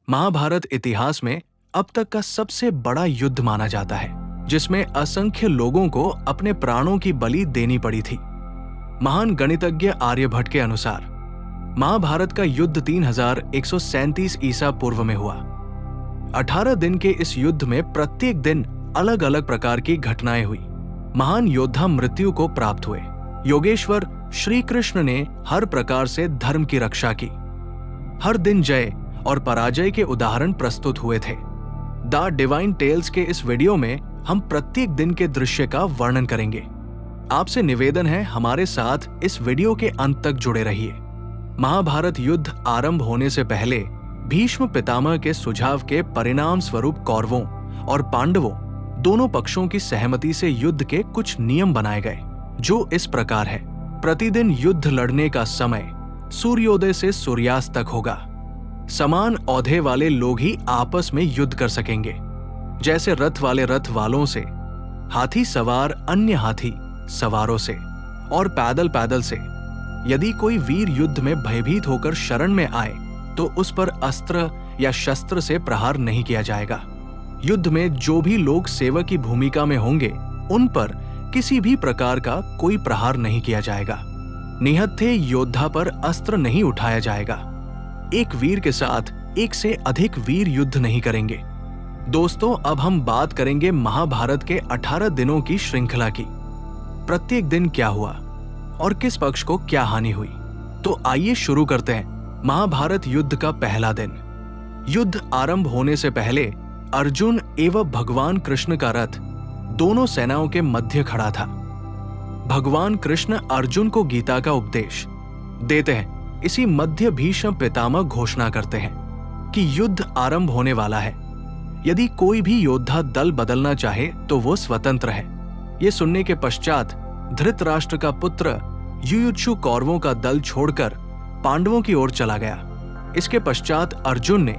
महाभारत इतिहास में अब तक का सबसे बड़ा युद्ध माना जाता है, जिसमें असंख्य लोगों को अपने प्राणों की बलि देनी पड़ी थी। महान गणितज्ञ आर्यभट्ट के अनुसार महाभारत का युद्ध 3137 ईसा पूर्व में हुआ। 18 दिन के इस युद्ध में प्रत्येक दिन अलग अलग प्रकार की घटनाएं हुई। महान योद्धा मृत्यु को प्राप्त हुए। योगेश्वर श्री कृष्ण ने हर प्रकार से धर्म की रक्षा की। हर दिन जय और पराजय के उदाहरण प्रस्तुत हुए थे। द डिवाइन टेल्स के इस वीडियो में हम प्रत्येक दिन के दृश्य का वर्णन करेंगे। आपसे निवेदन है, हमारे साथ इस वीडियो के अंत तक जुड़े रहिए। महाभारत युद्ध आरंभ होने से पहले भीष्म पितामह के सुझाव के परिणाम स्वरूप कौरवों और पांडवों दोनों पक्षों की सहमति से युद्ध के कुछ नियम बनाए गए, जो इस प्रकार है। प्रतिदिन युद्ध लड़ने का समय सूर्योदय से सूर्यास्त तक होगा। समान औहदे वाले लोग ही आपस में युद्ध कर सकेंगे, जैसे रथ वाले रथ वालों से, हाथी सवार अन्य हाथी सवारों से और पैदल पैदल से। यदि कोई वीर युद्ध में भयभीत होकर शरण में आए तो उस पर अस्त्र या शस्त्र से प्रहार नहीं किया जाएगा। युद्ध में जो भी लोग सेवक की भूमिका में होंगे, उन पर किसी भी प्रकार का कोई प्रहार नहीं किया जाएगा। निहत्थे योद्धा पर अस्त्र नहीं उठाया जाएगा। एक वीर के साथ एक से अधिक वीर युद्ध नहीं करेंगे। दोस्तों, अब हम बात करेंगे महाभारत के 18 दिनों की श्रृंखला की। प्रत्येक दिन क्या हुआ और किस पक्ष को क्या हानि हुई, तो आइए शुरू करते हैं। महाभारत युद्ध का पहला दिन। युद्ध आरंभ होने से पहले अर्जुन एवं भगवान कृष्ण का रथ दोनों सेनाओं के मध्य खड़ा था। भगवान कृष्ण अर्जुन को गीता का उपदेश देते हैं। इसी मध्य भीष्म पितामह घोषणा करते हैं कि युद्ध आरंभ होने वाला है। यदि कोई भी योद्धा दल बदलना चाहे तो वो स्वतंत्र है। ये सुनने के पश्चात धृतराष्ट्र का पुत्र युयुत्सु कौरवों का दल छोड़कर पांडवों की ओर चला गया। इसके पश्चात अर्जुन ने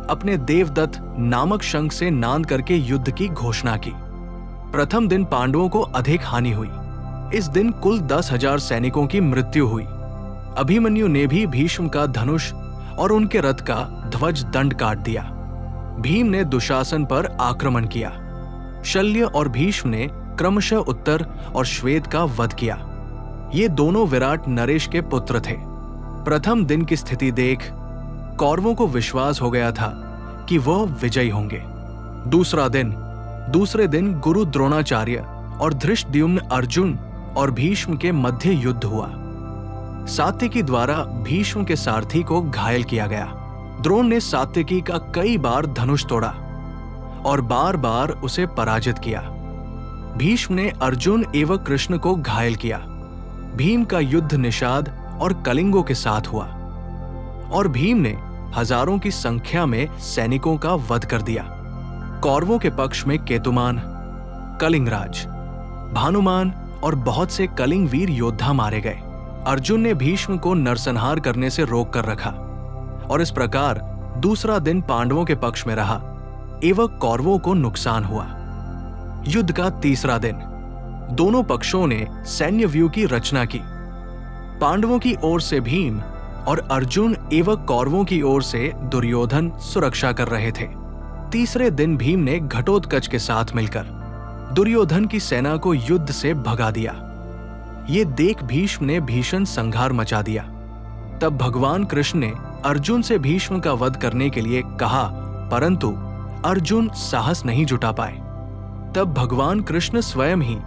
अपने देवदत्त नामक शंख से नाद करके युद्ध की घोषणा की। प्रथम दिन पांडवों को अधिक हानि हुई। इस दिन कुल 10,000 सैनिकों की मृत्यु हुई। अभिमन्यु ने भी भीष्म का धनुष और उनके रथ का ध्वज दंड काट दिया। भीम ने दुशासन पर आक्रमण किया। शल्य और भीष्म ने क्रमशः उत्तर और श्वेत का वध किया। ये दोनों विराट नरेश के पुत्र थे। प्रथम दिन की स्थिति देख कौरवों को विश्वास हो गया था कि वह विजयी होंगे। दूसरे दिन गुरु द्रोणाचार्य और धृष्टद्युम्न अर्जुन और भीष्म के मध्य युद्ध हुआ। सात्यकी द्वारा भीष्म के सारथी को घायल किया गया। द्रोण ने सात्यकी का कई बार धनुष तोड़ा और बार बार उसे पराजित किया। भीष्म ने अर्जुन एवं कृष्ण को घायल किया। भीम का युद्ध निषाद और कलिंगों के साथ हुआ और भीम ने हजारों की संख्या में सैनिकों का वध कर दिया। कौरवों के पक्ष में केतुमान, कलिंगराज, भानुमान और बहुत से कलिंग वीर योद्धा मारे गए। अर्जुन ने भीष्म को नरसंहार करने से रोक कर रखा और इस प्रकार दूसरा दिन पांडवों के पक्ष में रहा एवं कौरवों को नुकसान हुआ। युद्ध का तीसरा दिन। दोनों पक्षों ने सैन्य व्यूह की रचना की। पांडवों की ओर से भीम और अर्जुन एवं कौरवों की ओर से दुर्योधन सुरक्षा कर रहे थे। तीसरे दिन भीम ने घटोत्कच के साथ मिलकर दुर्योधन की सेना को युद्ध से भगा दिया। ये देख भीष्म ने भीषण संहार मचा दिया। तब भगवान कृष्ण ने अर्जुन से भीष्म का वध करने के लिए कहा, परंतु अर्जुन साहस नहीं जुटा पाए। तब भगवान कृष्ण स्वयं ही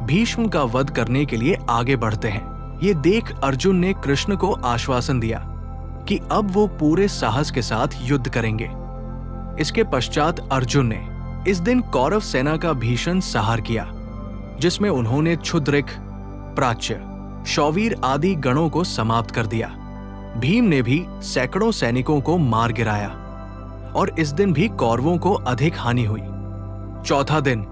भीष्म का वध करने के लिए आगे बढ़ते हैं। ये देख अर्जुन ने कृष्ण को आश्वासन दिया कि अब वो पूरे साहस के साथ युद्ध करेंगे। इसके पश्चात अर्जुन ने इस दिन कौरव सेना का भीषण संहार किया, जिसमें उन्होंने क्षुद्रिक, प्राच्य, शौवीर आदि गणों को समाप्त कर दिया। भीम ने भी सैकड़ों सैनिकों को मार गिराया और इस दिन भी कौरवों को अधिक हानि हुई। चौथा दिन।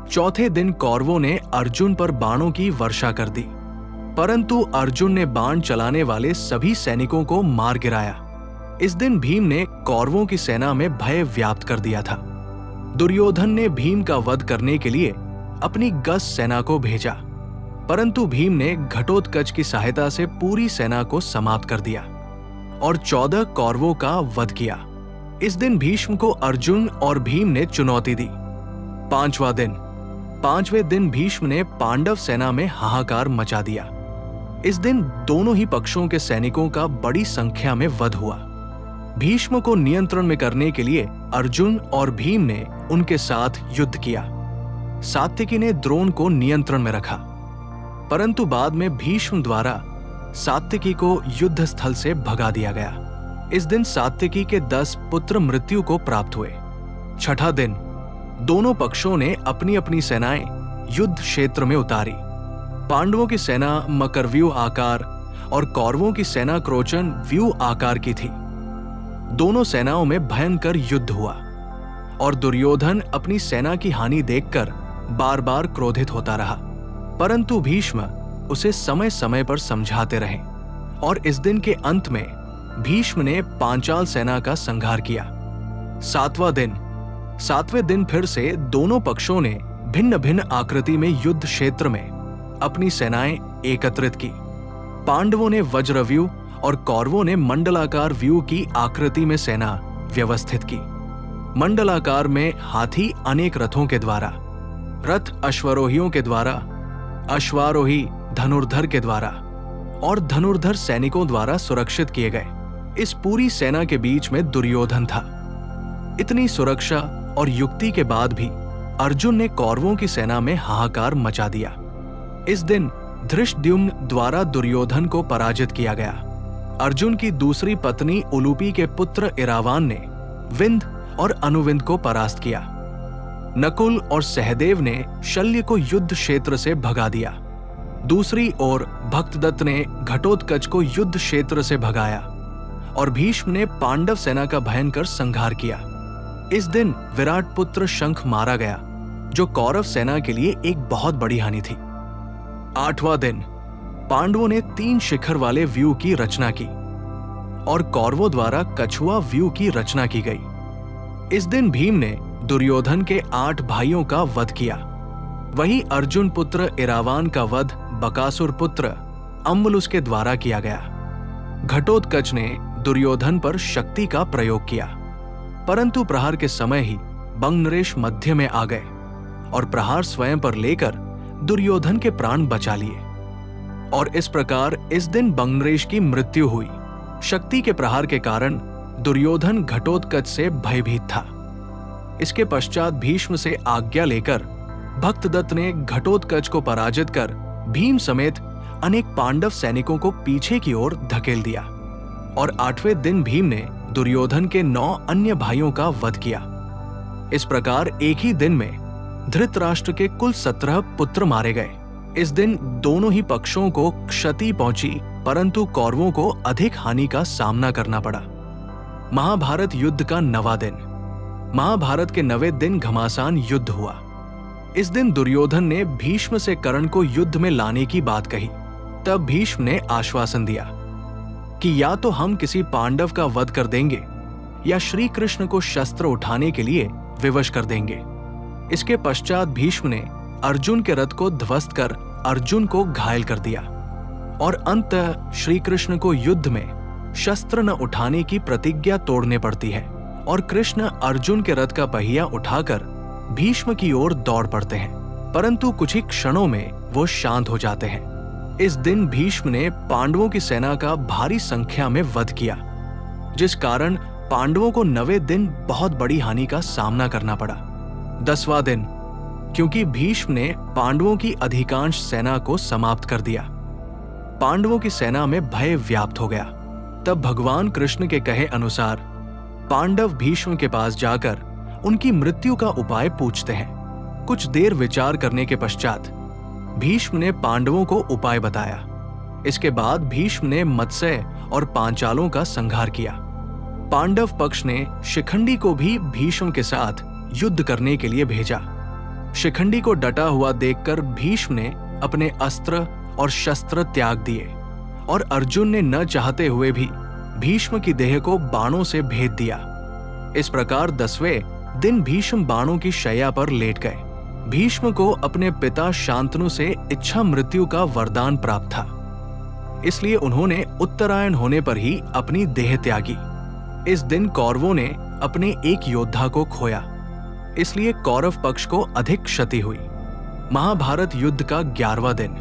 चौथे दिन कौरवों ने अर्जुन पर बाणों की वर्षा कर दी, परंतु अर्जुन ने बाण चलाने वाले सभी सैनिकों को मार गिराया। इस दिन भीम ने कौरवों की सेना में भय व्याप्त कर दिया था। दुर्योधन ने भीम का वध करने के लिए अपनी गज सेना को भेजा, परंतु भीम ने घटोत्कच की सहायता से पूरी सेना को समाप्त कर दिया और 14 कौरवों का वध किया। इस दिन भीष्म को अर्जुन और भीम ने चुनौती दी। 5वां दिन। 5वें दिन भीष्म ने पांडव सेना में हाहाकार मचा दिया। इस दिन दोनों ही पक्षों के सैनिकों का बड़ी संख्या में वध हुआ। भीष्म को नियंत्रण में करने के लिए अर्जुन और भीम ने उनके साथ युद्ध किया। सात्विकी ने द्रोण को नियंत्रण में रखा, परंतु बाद में भीष्म द्वारा सात्विकी को युद्ध स्थल से भगा दिया गया। इस दिन सात्विकी के 10 पुत्र मृत्यु को प्राप्त हुए। 6ठा दिन। दोनों पक्षों ने अपनी अपनी सेनाएं युद्ध क्षेत्र में उतारी। पांडवों की सेना मकरव्यूह आकार और कौरवों की सेना क्रोचन व्यूह आकार की थी। दोनों सेनाओं में भयंकर युद्ध हुआ और दुर्योधन अपनी सेना की हानि देखकर बार बार क्रोधित होता रहा, परंतु भीष्म उसे समय समय पर समझाते रहे और इस दिन के अंत में भीष्म ने पांचाल सेना का संहार किया। 7वां दिन। 7वें दिन फिर से दोनों पक्षों ने भिन्न भिन्न आकृति में युद्ध क्षेत्र में अपनी सेनाएं एकत्रित की। पांडवों ने वज्रव्यूह और कौरवों ने मंडलाकार व्यूह की आकृति में सेना व्यवस्थित की। मंडलाकार में हाथी अनेक रथों के द्वारा, रथ अश्वारोहियों के द्वारा, अश्वारोही धनुर्धर के द्वारा और धनुर्धर सैनिकों द्वारा सुरक्षित किए गए। इस पूरी सेना के बीच में दुर्योधन था। इतनी सुरक्षा और युक्ति के बाद भी अर्जुन ने कौरवों की सेना में हाहाकार मचा दिया। इस दिन धृष्टद्युम्न द्वारा दुर्योधन को पराजित किया गया। अर्जुन की दूसरी पत्नी उलूपी के पुत्र इरावान ने विंध और अनुविंध को परास्त किया। नकुल और सहदेव ने शल्य को युद्ध क्षेत्र से भगा दिया। दूसरी ओर भक्तदत्त ने घटोत्कच को युद्ध क्षेत्र से भगाया और भीष्म ने पांडव सेना का भयंकर संहार किया। इस दिन विराट पुत्र शंख मारा गया, जो कौरव सेना के लिए एक बहुत बड़ी हानि थी। 8वां दिन। पांडवों ने 3 शिखर वाले व्यूह की रचना की और कौरवों द्वारा कछुआ व्यूह की रचना की गई। इस दिन भीम ने दुर्योधन के 8 भाइयों का वध किया। वही अर्जुन पुत्र इरावान का वध बकासुर पुत्र अम्बुलुस के द्वारा किया गया। घटोत्कच ने दुर्योधन पर शक्ति का प्रयोग किया, परंतु प्रहार के समय ही बंगनरेश मध्य में आ गए और प्रहार स्वयं पर लेकर दुर्योधन के प्राण बचा लिए और इस प्रकार इस दिन बंगनरेश की मृत्यु हुई। शक्ति के प्रहार के कारण दुर्योधन घटोत्कच से भयभीत था। इसके पश्चात भीष्म से आज्ञा लेकर भक्तदत्त ने घटोत्कच को पराजित कर भीम समेत अनेक पांडव सैनिकों को पीछे की ओर धकेल दिया और 8वें दिन भीम ने दुर्योधन के 9 अन्य भाइयों का वध किया। इस प्रकार एक ही दिन में धृतराष्ट्र के कुल 17 पुत्र मारे गए। इस दिन दोनों ही पक्षों को क्षति पहुंची, परंतु कौरवों को अधिक हानि का सामना करना पड़ा। महाभारत युद्ध का 9वां दिन। महाभारत के 9वें दिन घमासान युद्ध हुआ। इस दिन दुर्योधन ने भीष्म से कर्ण को युद्ध में लाने की बात कही। तब भीष्म ने आश्वासन दिया कि या तो हम किसी पांडव का वध कर देंगे या श्री कृष्ण को शस्त्र उठाने के लिए विवश कर देंगे। इसके पश्चात भीष्म ने अर्जुन के रथ को ध्वस्त कर अर्जुन को घायल कर दिया और अंततः श्री कृष्ण को युद्ध में शस्त्र न उठाने की प्रतिज्ञा तोड़ने पड़ती है और कृष्ण अर्जुन के रथ का पहिया उठाकर भीष्म की ओर दौड़ पड़ते हैं, परंतु कुछ ही क्षणों में वो शांत हो जाते हैं। इस दिन भीष्म ने पांडवों की सेना का भारी संख्या में वध किया, जिस कारण पांडवों को 9वें दिन बहुत बड़ी हानि का सामना करना पड़ा। 10वां दिन। क्योंकि भीष्म ने पांडवों की अधिकांश सेना को समाप्त कर दिया, पांडवों की सेना में भय व्याप्त हो गया। तब भगवान कृष्ण के कहे अनुसार पांडव भीष्म के पास जाकर उनकी मृत्यु का उपाय पूछते हैं। कुछ देर विचार करने के पश्चात भीष्म ने पांडवों को उपाय बताया। इसके बाद भीष्म ने मत्स्य और पांचालों का संहार किया। पांडव पक्ष ने शिखंडी को भी भीष्म के साथ युद्ध करने के लिए भेजा। शिखंडी को डटा हुआ देखकर भीष्म ने अपने अस्त्र और शस्त्र त्याग दिए और अर्जुन ने न चाहते हुए भी भीष्म की देह को बाणों से भेद दिया। इस प्रकार 10वें दिन भीष्म बाणों की शैया पर लेट गए। भीष्म को अपने पिता शांतनु से इच्छा मृत्यु का वरदान प्राप्त था, इसलिए उन्होंने उत्तरायण होने पर ही अपनी देह त्यागी। इस दिन कौरवों ने अपने एक योद्धा को खोया, इसलिए कौरव पक्ष को अधिक क्षति हुई। महाभारत युद्ध का 11वां दिन।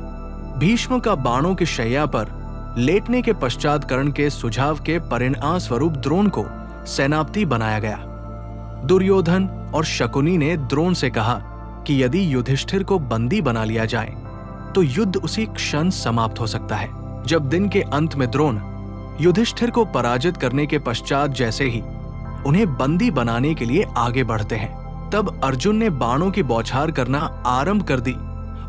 भीष्म का बाणों की शैया पर लेटने के पश्चात कर्ण के सुझाव के परिणाम स्वरूप द्रोण को सेनापति बनाया गया। दुर्योधन और शकुनी ने द्रोण से कहा कि यदि युधिष्ठिर को बंदी बना लिया जाए तो युद्ध उसी क्षण समाप्त हो सकता है। जब दिन के अंत में द्रोण युधिष्ठिर को पराजित करने के पश्चात जैसे ही उन्हें बंदी बनाने के लिए आगे बढ़ते हैं, तब अर्जुन ने बाणों की बौछार करना आरंभ कर दी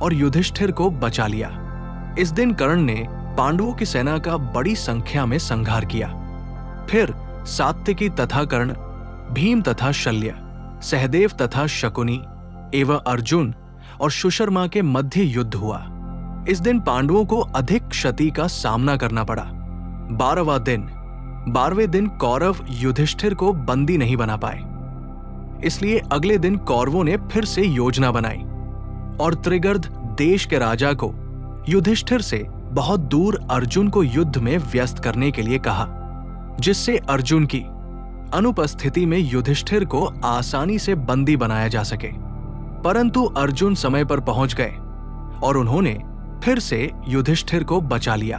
और युधिष्ठिर को बचा लिया। इस दिन कर्ण ने पांडवों की सेना का बड़ी संख्या में संहार किया। फिर सात्विकी तथा कर्ण, भीम तथा शल्य, सहदेव तथा शकुनी एवं अर्जुन और सुशर्मा के मध्य युद्ध हुआ। इस दिन पांडवों को अधिक क्षति का सामना करना पड़ा। 12वां दिन। 12वें दिन कौरव युधिष्ठिर को बंदी नहीं बना पाए, इसलिए अगले दिन कौरवों ने फिर से योजना बनाई और त्रिगर्त देश के राजा को युधिष्ठिर से बहुत दूर अर्जुन को युद्ध में व्यस्त करने के लिए कहा, जिससे अर्जुन की अनुपस्थिति में युधिष्ठिर को आसानी से बंदी बनाया जा सके। परंतु अर्जुन समय पर पहुंच गए और उन्होंने फिर से युधिष्ठिर को बचा लिया।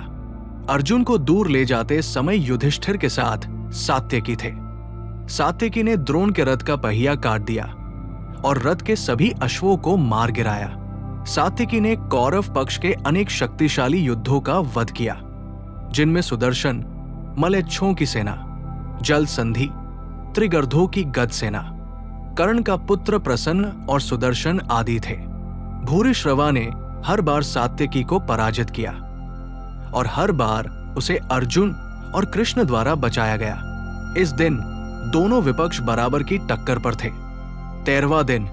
अर्जुन को दूर ले जाते समय युधिष्ठिर के साथ सात्यकी थे। सात्यकी ने द्रोण के रथ का पहिया काट दिया और रथ के सभी अश्वों को मार गिराया। सात्यकी ने कौरव पक्ष के अनेक शक्तिशाली युद्धों का वध किया, जिनमें सुदर्शन, मलेच्छों की सेना, जल संधि, त्रिगर्धों की गद सेना, कर्ण का पुत्र प्रसन्न और सुदर्शन आदि थे। भूरिश्रवा ने हर बार सात्यकी को पराजित किया और हर बार उसे अर्जुन और कृष्ण द्वारा बचाया गया। इस दिन दोनों विपक्ष बराबर की टक्कर पर थे। 13वां दिन।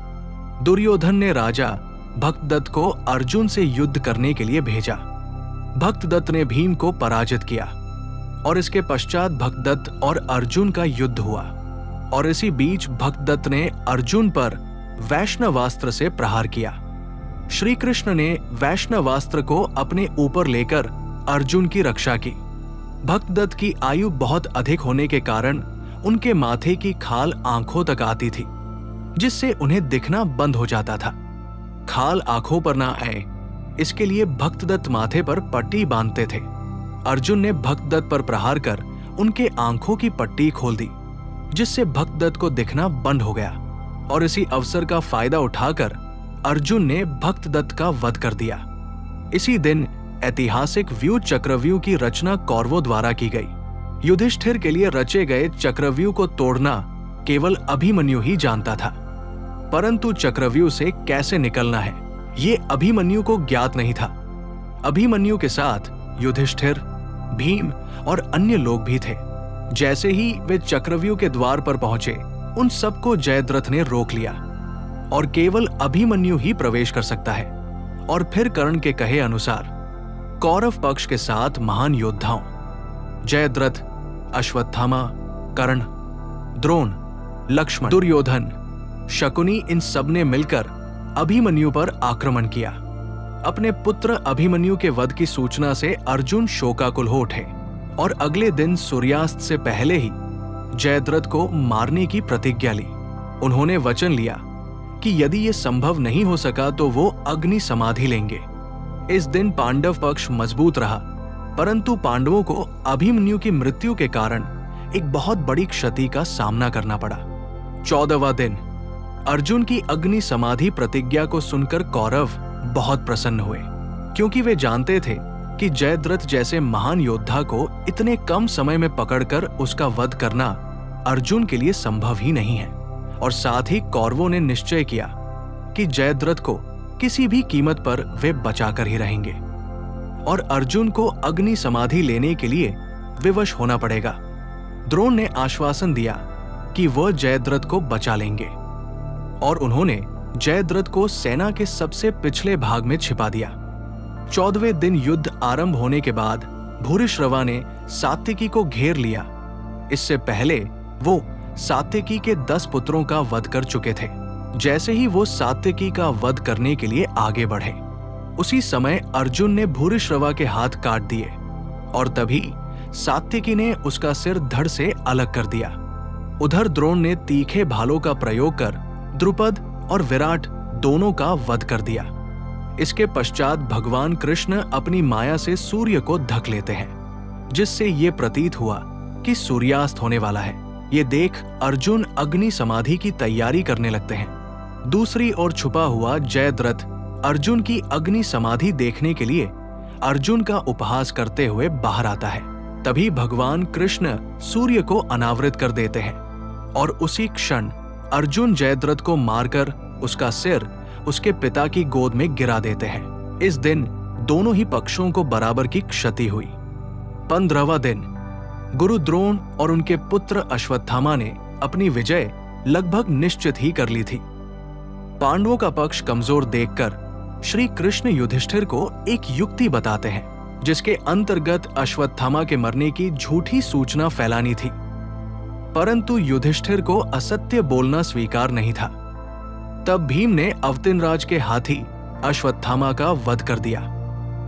दुर्योधन ने राजा भक्तदत्त को अर्जुन से युद्ध करने के लिए भेजा। भक्तदत्त ने भीम को पराजित किया और इसके पश्चात भक्तदत्त और अर्जुन का युद्ध हुआ और इसी बीच भक्तदत्त ने अर्जुन पर वैष्णवास्त्र से प्रहार किया। श्री कृष्ण ने वैष्णवास्त्र को अपने ऊपर लेकर अर्जुन की रक्षा की। भक्तदत्त की आयु बहुत अधिक होने के कारण उनके माथे की खाल आंखों तक आती थी, जिससे उन्हें दिखना बंद हो जाता था। खाल आंखों पर ना आए, इसके लिए भक्तदत्त माथे पर पट्टी बांधते थे। अर्जुन ने भक्तदत्त पर प्रहार कर उनके आंखों की पट्टी खोल दी, जिससे भक्तदत्त को दिखना बंद हो गया और इसी अवसर का फायदा उठाकर अर्जुन ने भक्तदत्त का वध कर दिया। इसी दिन ऐतिहासिक व्यूह चक्रव्यूह की रचना कौरवों द्वारा की गई। युधिष्ठिर के लिए रचे गए चक्रव्यूह को तोड़ना केवल अभिमन्यु ही जानता था, परंतु चक्रव्यूह से कैसे निकलना है ये अभिमन्यु को ज्ञात नहीं था। अभिमन्यु के साथ युधिष्ठिर, भीम और अन्य लोग भी थे। जैसे ही वे चक्रव्यूह के द्वार पर पहुंचे, उन सबको जयद्रथ ने रोक लिया और केवल अभिमन्यु ही प्रवेश कर सकता है। और फिर कर्ण के कहे अनुसार कौरव पक्ष के 7 महान योद्धाओं जयद्रथ, अश्वत्थामा, कर्ण, द्रोण, लक्ष्मण, दुर्योधन, शकुनी इन सब ने मिलकर अभिमन्यु पर आक्रमण किया। अपने पुत्र अभिमन्यु के वध की सूचना से अर्जुन शोकाकुल हो उठे और अगले दिन सूर्यास्त से पहले ही जयद्रथ को मारने की प्रतिज्ञा ली। उन्होंने वचन लिया कि यदि ये संभव नहीं हो सका तो वो अग्नि समाधि लेंगे। इस दिन पांडव पक्ष मजबूत रहा, परंतु पांडवों को अभिमन्यु की मृत्यु के कारण एक बहुत बड़ी क्षति का सामना करना पड़ा। 14वां दिन। अर्जुन की अग्नि समाधि प्रतिज्ञा को सुनकर कौरव बहुत प्रसन्न हुए, क्योंकि वे जानते थे कि जयद्रथ जैसे महान योद्धा को इतने कम समय में पकड़कर उसका वध करना अर्जुन के लिए संभव ही नहीं है। और साथ ही कौरवों ने निश्चय किया कि जयद्रथ को किसी भी कीमत पर वे बचाकर ही रहेंगे और अर्जुन को अग्नि समाधि लेने के लिए विवश होना पड़ेगा। द्रोण ने आश्वासन दिया कि वह जयद्रथ को बचा लेंगे और उन्होंने जयद्रथ को सेना के सबसे पिछले भाग में छिपा दिया। 14वें दिन युद्ध आरंभ होने के बाद भूरिश्रवा ने सात्यकी को घेर लिया। इससे पहले वो सात्यकी के 10 पुत्रों का वध कर चुके थे। जैसे ही वो सात्यकी का वध करने के लिए आगे बढ़े, उसी समय अर्जुन ने भूरिश्रवा के हाथ काट दिए और तभी सात्यकी ने उसका सिर धड़ से अलग कर दिया उधर द्रोण ने तीखे भालों का प्रयोग कर द्रुपद और विराट दोनों का वध कर दिया। इसके पश्चात भगवान कृष्ण अपनी माया से सूर्य को ढक लेते हैं, जिससे ये प्रतीत हुआ कि सूर्यास्त होने वाला है। ये देख अर्जुन अग्नि समाधि की तैयारी करने लगते हैं। दूसरी ओर छुपा हुआ जयद्रथ अर्जुन की अग्नि समाधि देखने के लिए अर्जुन का उपहास करते हुए बाहर आता है। तभी भगवान कृष्ण सूर्य को अनावृत कर देते हैं और उसी क्षण अर्जुन जयद्रथ को मारकर उसका सिर उसके पिता की गोद में गिरा देते हैं। इस दिन दोनों ही पक्षों को बराबर की क्षति हुई। 15वां दिन गुरु द्रोण और उनके पुत्र अश्वत्थामा ने अपनी विजय लगभग निश्चित ही कर ली थी। पांडवों का पक्ष कमजोर देखकर श्री कृष्ण युधिष्ठिर को एक युक्ति बताते हैं, जिसके अंतर्गत अश्वत्थामा के मरने की झूठी सूचना फैलानी थी। परंतु युधिष्ठिर को असत्य बोलना स्वीकार नहीं था। तब भीम ने अवतिनराज के हाथी अश्वत्थामा का वध कर दिया।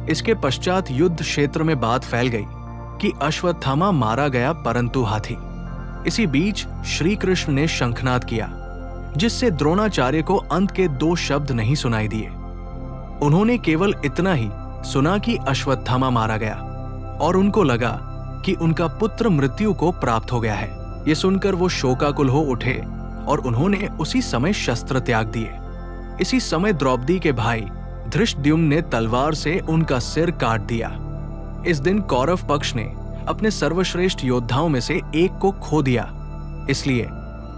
इसके पश्चात युद्ध क्षेत्र में बात फैल गई कि अश्वत्थामा मारा गया परंतु हाथी। इसी बीच श्री कृष्ण ने शंखनाद किया, जिससे द्रोणाचार्य को अंत के 2 शब्द नहीं सुनाई दिए। उन्होंने केवल इतना ही सुना कि अश्वत्थामा मारा गया और उनको लगा कि उनका पुत्र मृत्यु को प्राप्त हो गया है। ये सुनकर वो शोकाकुल हो उठे और उन्होंने उसी समय शस्त्र त्याग दिए। इसी समय द्रौपदी के भाई धृष्टद्युम्न ने तलवार से उनका सिर काट दिया। इस दिन कौरव पक्ष ने अपने सर्वश्रेष्ठ योद्धाओं में से एक को खो दिया, इसलिए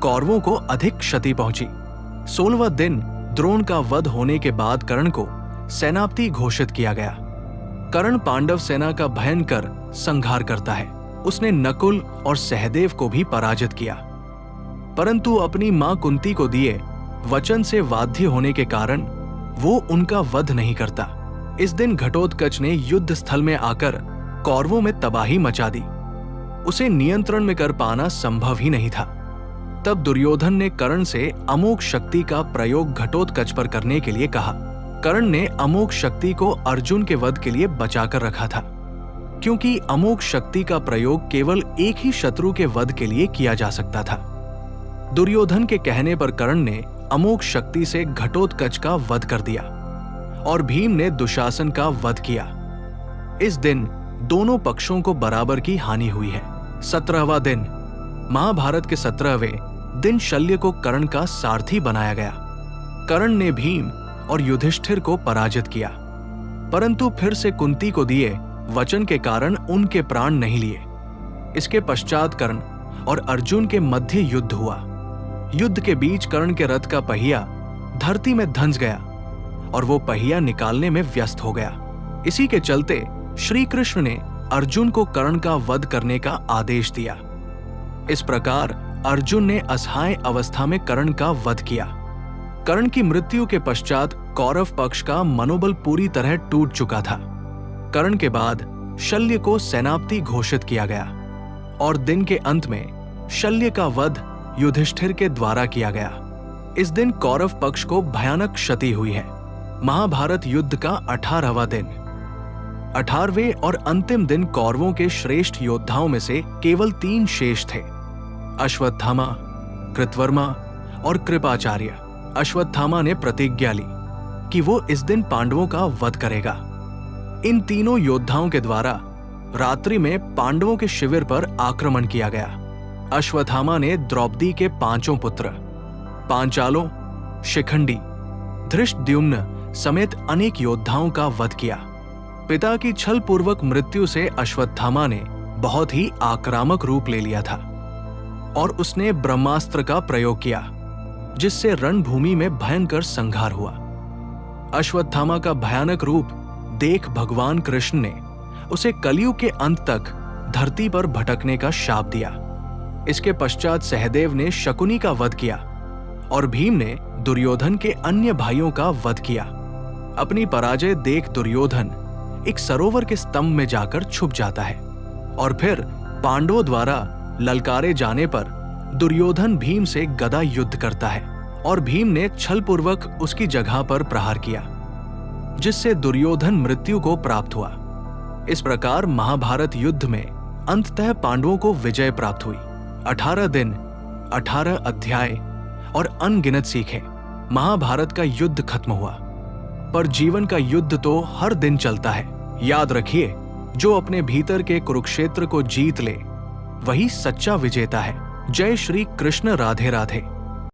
कौरवों को अधिक क्षति पहुंची। 16वां दिन द्रोण का वध होने के बाद कर्ण को सेनापति घोषित किया गया। कर्ण पांडव सेना का भयंकर संहार करता है। उसने नकुल और सहदेव को भी पराजित किया, परंतु अपनी मां कुंती को दिए वचन से बाध्य होने के कारण वो उनका वध नहीं करता। इस दिन घटोत्कच ने युद्ध स्थल में आकर कौरवों में तबाही मचा दी। उसे नियंत्रण में कर पाना संभव ही नहीं था। तब दुर्योधन ने कर्ण से अमोघ शक्ति का प्रयोग घटोत्कच पर करने के लिए कहा। कर्ण ने अमोघ शक्ति को अर्जुन के वध के लिए बचाकर रखा था, क्योंकि अमोघ शक्ति का प्रयोग केवल एक ही शत्रु के वध के लिए किया जा सकता था। दुर्योधन के कहने पर कर्ण ने अमोघ शक्ति से घटोत्कच का वध कर दिया और भीम ने दुशासन का वध किया। इस दिन दोनों पक्षों को बराबर की हानि हुई है। 17वां दिन महाभारत के 17वें दिन शल्य को कर्ण का सारथी बनाया गया। कर्ण ने भीम और युधिष्ठिर को पराजित किया, परंतु फिर से कुंती को दिए वचन के कारण उनके प्राण नहीं लिए। इसके पश्चात कर्ण और अर्जुन के मध्य युद्ध हुआ। युद्ध के बीच कर्ण के रथ का पहिया धरती में धंस गया और वो पहिया निकालने में व्यस्त हो गया। इसी के चलते श्री कृष्ण ने अर्जुन को कर्ण का वध करने का आदेश दिया। इस प्रकार अर्जुन ने असहाय अवस्था में कर्ण का वध किया। कर्ण की मृत्यु के पश्चात कौरव पक्ष का मनोबल पूरी तरह टूट चुका था। कर्ण के बाद शल्य को सेनापति घोषित किया गया और दिन के अंत में शल्य का वध युधिष्ठिर के द्वारा किया गया। इस दिन कौरव पक्ष को भयानक क्षति हुई है। महाभारत युद्ध का 18वां दिन। 18वें और अंतिम दिन कौरवों के श्रेष्ठ योद्धाओं में से केवल 3 शेष थे, अश्वत्थामा, कृतवर्मा और कृपाचार्य। अश्वत्थामा ने प्रतिज्ञा ली कि वो इस दिन पांडवों का वध करेगा। इन तीनों योद्धाओं के द्वारा रात्रि में पांडवों के शिविर पर आक्रमण किया गया। अश्वत्थामा ने द्रौपदी के 5 पुत्र पांचालों, शिखंडी, धृष्टद्युम्न समेत अनेक योद्धाओं का वध किया। पिता की छलपूर्वक मृत्यु से अश्वत्थामा ने बहुत ही आक्रामक रूप ले लिया था और उसने ब्रह्मास्त्र का प्रयोग किया, जिससे रणभूमि में भयंकर संहार हुआ। अश्वत्थामा का भयानक रूप देख भगवान कृष्ण ने उसे कलयुग के अंत तक धरती पर भटकने का शाप दिया। इसके पश्चात सहदेव ने शकुनी का वध किया और भीम ने दुर्योधन के अन्य भाइयों का वध किया। अपनी पराजय देख दुर्योधन एक सरोवर के स्तंभ में जाकर छुप जाता है और फिर पांडवों द्वारा ललकारे जाने पर दुर्योधन भीम से गदा युद्ध करता है और भीम ने छलपूर्वक उसकी जगह पर प्रहार किया, जिससे दुर्योधन मृत्यु को प्राप्त हुआ। इस प्रकार महाभारत युद्ध में अंततः पांडवों को विजय प्राप्त हुई। 18 दिन 18 अध्याय और अनगिनत सीखें, महाभारत का युद्ध खत्म हुआ। पर जीवन का युद्ध तो हर दिन चलता है। याद रखिए, जो अपने भीतर के कुरुक्षेत्र को जीत ले वही सच्चा विजेता है। जय श्री कृष्ण। राधे राधे।